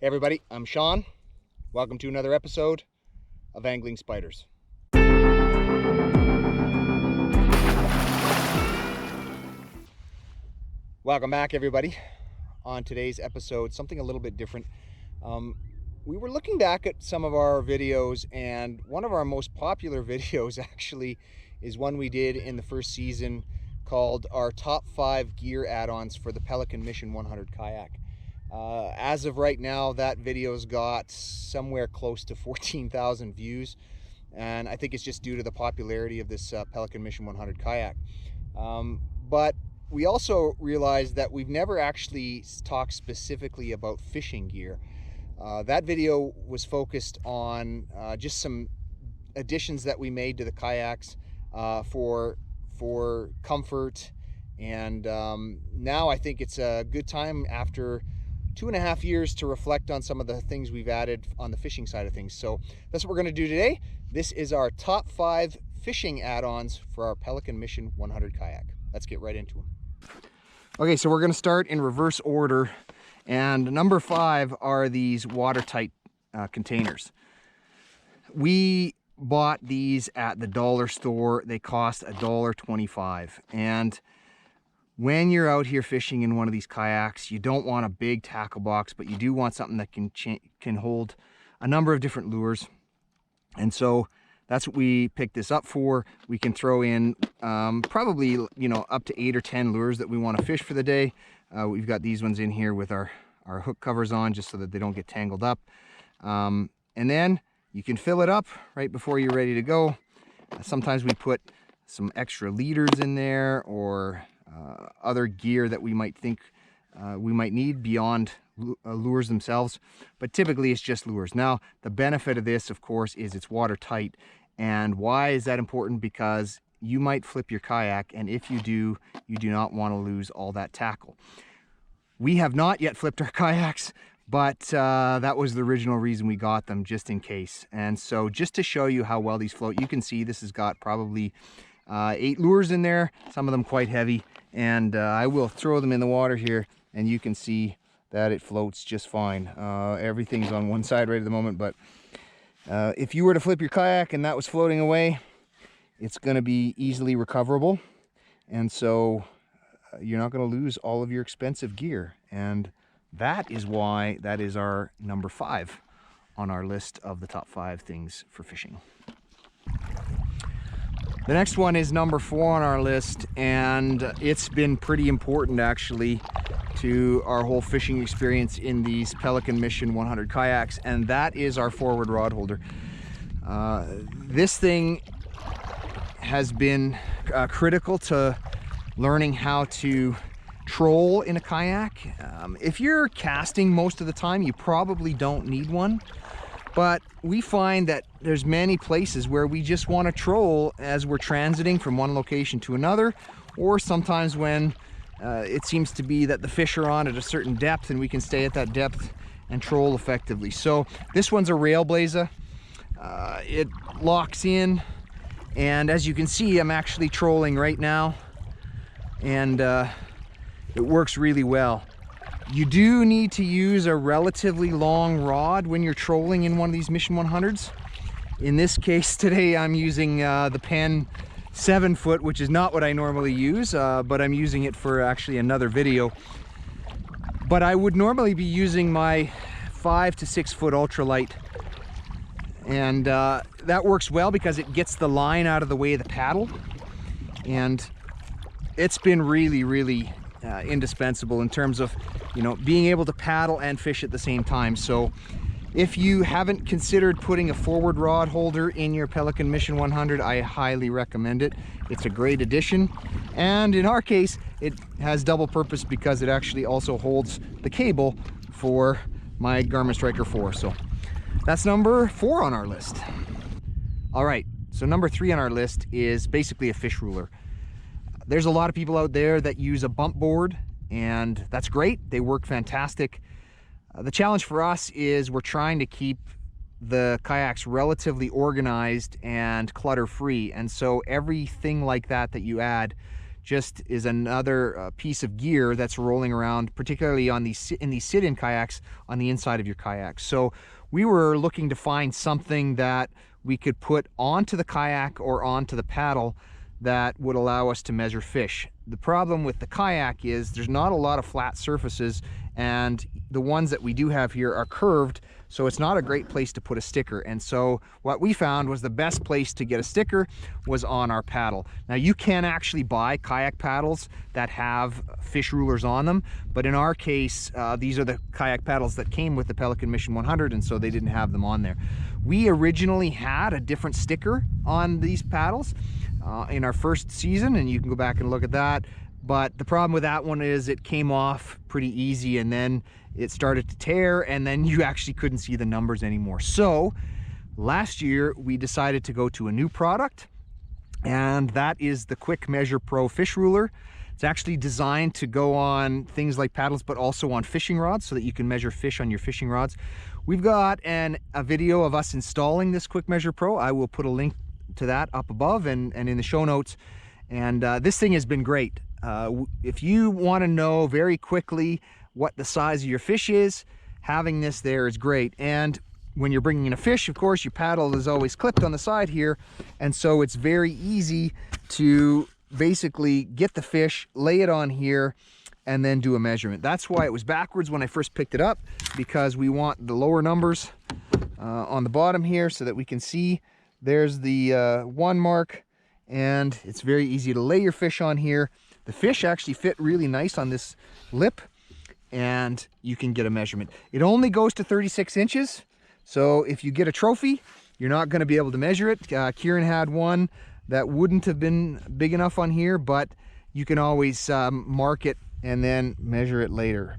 Hey everybody, I'm Sean. Welcome to another episode of Angling Spiders. Welcome back everybody. On today's episode, something a little bit different. We were looking back at some of our videos, and one of our most popular videos actually is one we did in the first season called our top 5 gear add-ons for the Pelican Mission 100 kayak. As of right now, that video's got somewhere close to 14,000 views, and I think it's just due to the popularity of this Pelican Mission 100 kayak. But we also realized that we've never actually talked specifically about fishing gear. That video was focused on just some additions that we made to the kayaks for comfort, and now I think it's a good time after 2.5 years to reflect on some of the things we've added on the fishing side of things. So that's what we're going to do today. This is our top 5 fishing add-ons for our Pelican Mission 100 kayak. Let's get right into them. Okay, so we're going to start in reverse order, and number 5 are these watertight containers. We bought these at the dollar store. They cost $1.25, and when you're out here fishing in one of these kayaks, you don't want a big tackle box, but you do want something that can hold a number of different lures. And so that's what we picked this up for. We can throw in probably, up to 8 or 10 lures that we want to fish for the day. We've got these ones in here with our hook covers on, just so that they don't get tangled up. And then you can fill it up right before you're ready to go. Sometimes we put some extra leaders in there, or other gear that we might think we might need beyond lures themselves, but typically it's just lures. Now, the benefit of this, of course, is it's watertight. And why is that important? Because you might flip your kayak, and if you do not want to lose all that tackle. We have not yet flipped our kayaks, but that was the original reason we got them, just in case. And so just to show you how well these float, you can see this has got probably 8 lures in there, some of them quite heavy, and I will throw them in the water here, and you can see that it floats just fine. Everything's on one side right at the moment, but if you were to flip your kayak and that was floating away, it's going to be easily recoverable, and so you're not going to lose all of your expensive gear. And that is why that is our number 5 on our list of the top 5 things for fishing. The next one is number 4 on our list, and it's been pretty important actually to our whole fishing experience in these Pelican Mission 100 kayaks, and that is our forward rod holder. This thing has been critical to learning how to troll in a kayak. If you're casting most of the time, you probably don't need one. But we find that there's many places where we just want to troll as we're transiting from one location to another, or sometimes when it seems to be that the fish are on at a certain depth and we can stay at that depth and troll effectively. So this one's a Railblazer. It locks in, and as you can see, I'm actually trolling right now, and it works really well. You do need to use a relatively long rod when you're trolling in one of these Mission 100s. In this case today, I'm using the Penn 7-foot, which is not what I normally use, but I'm using it for actually another video. But I would normally be using my 5 to 6 foot ultralight, and that works well because it gets the line out of the way of the paddle, and it's been really indispensable in terms of being able to paddle and fish at the same time. So if you haven't considered putting a forward rod holder in your Pelican Mission 100, I highly recommend it. It's a great addition, and in our case it has double purpose because it actually also holds the cable for my Garmin Striker 4. So that's number 4 on our list. All right, so number 3 on our list is basically a fish ruler. There's a lot of people out there that use a bump board, and that's great. They work fantastic. The challenge for us is we're trying to keep the kayaks relatively organized and clutter-free, and so everything like that you add just is another piece of gear that's rolling around, particularly on these in these sit-in kayaks on the inside of your kayak. So we were looking to find something that we could put onto the kayak or onto the paddle that would allow us to measure fish. The problem with the kayak is there's not a lot of flat surfaces, and the ones that we do have here are curved, so it's not a great place to put a sticker. And so what we found was the best place to get a sticker was on our paddle. Now you can actually buy kayak paddles that have fish rulers on them, but in our case these are the kayak paddles that came with the Pelican Mission 100, and so they didn't have them on there. We originally had a different sticker on these paddles in our first season, and you can go back and look at that. But the problem with that one is it came off pretty easy, and then it started to tear, and then you actually couldn't see the numbers anymore. So last year we decided to go to a new product, and that is the Quick Measure Pro Fish Ruler. It's actually designed to go on things like paddles, but also on fishing rods, so that you can measure fish on your fishing rods. We've got a video of us installing this Quick Measure Pro. I will put a link to that up above and in the show notes. And this thing has been great. If you want to know very quickly what the size of your fish is, having this there is great. And when you're bringing in a fish, of course, your paddle is always clipped on the side here, and so it's very easy to basically get the fish, lay it on here, and then do a measurement. That's why it was backwards when I first picked it up, because we want the lower numbers on the bottom here so that we can see. There's the 1 mark, and it's very easy to lay your fish on here. The fish actually fit really nice on this lip, and you can get a measurement. It only goes to 36 inches, so if you get a trophy, you're not going to be able to measure it. Kieran had one that wouldn't have been big enough on here, but you can always mark it and then measure it later,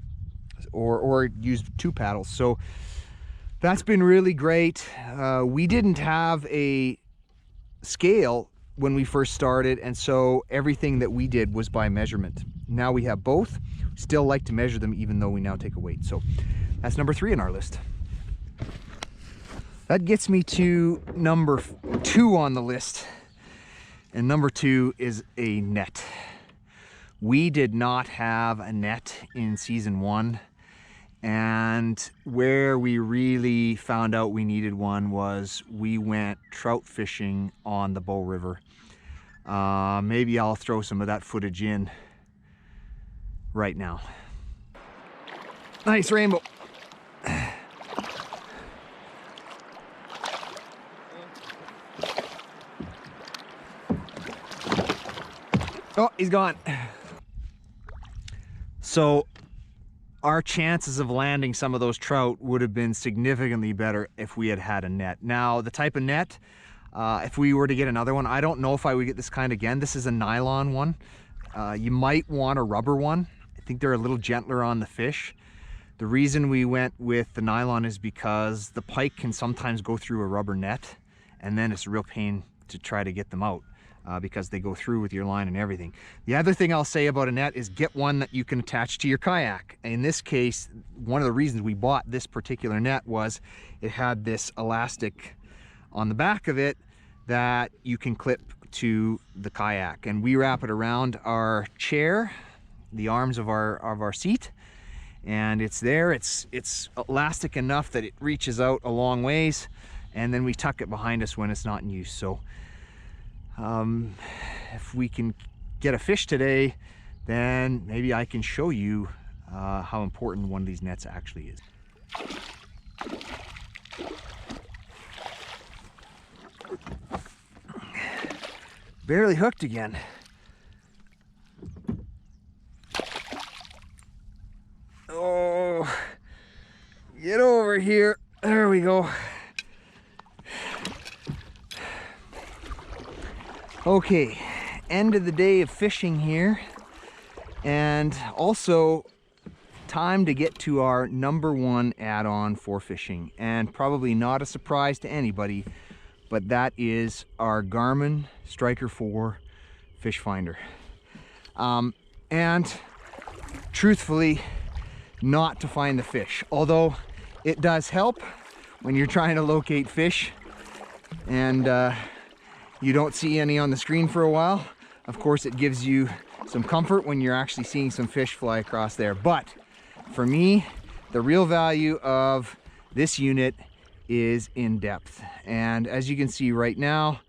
or use 2 paddles. So that's been really great. We didn't have a scale when we first started, and so everything that we did was by measurement. Now we have both. Still like to measure them, even though we now take a weight. So that's number 3 on our list. That gets me to number 2 on the list, and number 2 is a net. We did not have a net in season 1, and where we really found out we needed one was we went trout fishing on the Bow River. Maybe I'll throw some of that footage in right now. Nice rainbow. Oh, he's gone. So our chances of landing some of those trout would have been significantly better if we had had a net. Now, the type of net, if we were to get another one, I don't know if I would get this kind again. This is a nylon one. You might want a rubber one. I think they're a little gentler on the fish. The reason we went with the nylon is because the pike can sometimes go through a rubber net, and then it's a real pain to try to get them out. Because they go through with your line and everything. The other thing I'll say about a net is get one that you can attach to your kayak. In this case, one of the reasons we bought this particular net was it had this elastic on the back of it that you can clip to the kayak, and we wrap it around our chair, the arms of our seat, and it's there. It's elastic enough that it reaches out a long ways, and then we tuck it behind us when it's not in use. So if we can get a fish today, then maybe I can show you how important one of these nets actually is. Barely hooked again. Oh, get over here. There we go. Okay, end of the day of fishing here, and also time to get to our number 1 add-on for fishing, and probably not a surprise to anybody, but that is our Garmin Striker 4 fish finder. And truthfully, not to find the fish, although it does help when you're trying to locate fish and you don't see any on the screen for a while. Of course, it gives you some comfort when you're actually seeing some fish fly across there. But for me, the real value of this unit is in depth. And as you can see right now,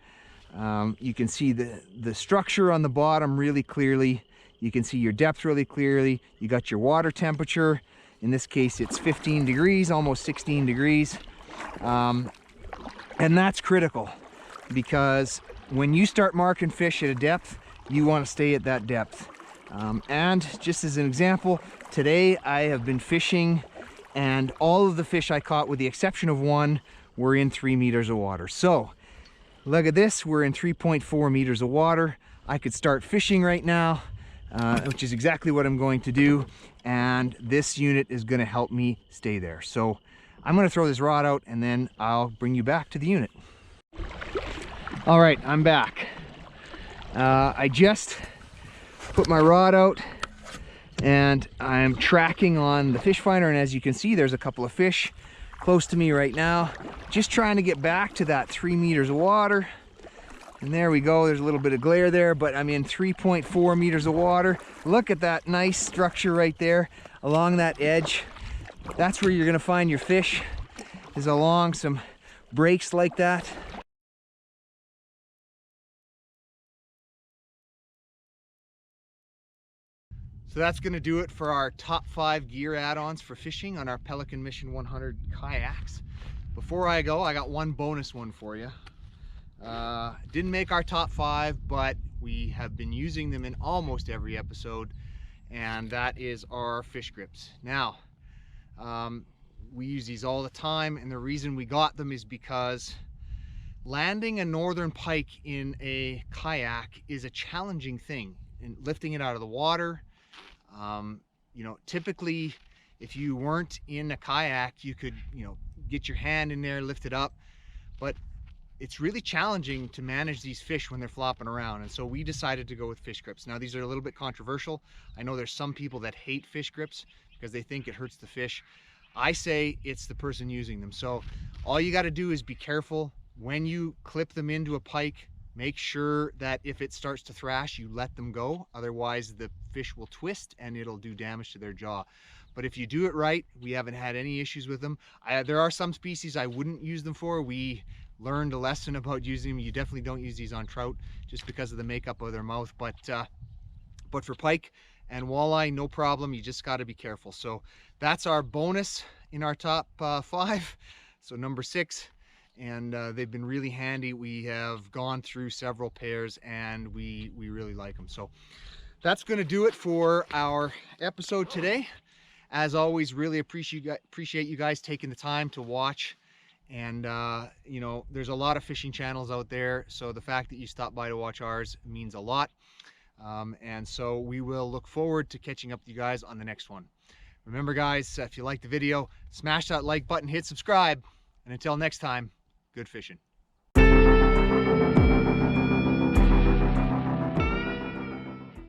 you can see the structure on the bottom really clearly. You can see your depth really clearly. You got your water temperature. In this case, it's 15 degrees, almost 16 degrees. And that's critical, because when you start marking fish at a depth, you want to stay at that depth. And just as an example, today I have been fishing, and all of the fish I caught, with the exception of one, were in 3 meters of water. So look at this, we're in 3.4 meters of water. I could start fishing right now, which is exactly what I'm going to do, and this unit is going to help me stay there. So I'm going to throw this rod out, and then I'll bring you back to the unit. All right, I'm back. I just put my rod out and I'm tracking on the fish finder, and as you can see, there's a couple of fish close to me right now. Just trying to get back to that 3 meters of water. And there we go, there's a little bit of glare there, but I'm in 3.4 meters of water. Look at that nice structure right there along that edge. That's where you're gonna find your fish, is along some breaks like that. So that's going to do it for our top 5 gear add-ons for fishing on our Pelican Mission 100 kayaks. Before I go, I got one bonus one for you. Didn't make our top 5, but we have been using them in almost every episode, and that is our fish grips. Now, we use these all the time, and the reason we got them is because landing a northern pike in a kayak is a challenging thing, and lifting it out of the water. You know, typically if you weren't in a kayak, you could, you know, get your hand in there, lift it up, but it's really challenging to manage these fish when they're flopping around. And so we decided to go with fish grips. Now, these are a little bit controversial. I know there's some people that hate fish grips because they think it hurts the fish. I say it's the person using them. So all you got to do is be careful when you clip them into a pike. Make sure that if it starts to thrash, you let them go. Otherwise, the fish will twist and it'll do damage to their jaw. But if you do it right, we haven't had any issues with them. There are some species I wouldn't use them for. We learned a lesson about using them. You definitely don't use these on trout just because of the makeup of their mouth. But for pike and walleye, no problem. You just got to be careful. So that's our bonus in our top 5. So number 6. And they've been really handy. We have gone through several pairs and we really like them. So that's going to do it for our episode today. As always, really appreciate you guys taking the time to watch. And you know, there's a lot of fishing channels out there, so the fact that you stopped by to watch ours means a lot. And so we will look forward to catching up with you guys on the next one. Remember guys, if you like the video, smash that like button, hit subscribe, and until next time, good fishing.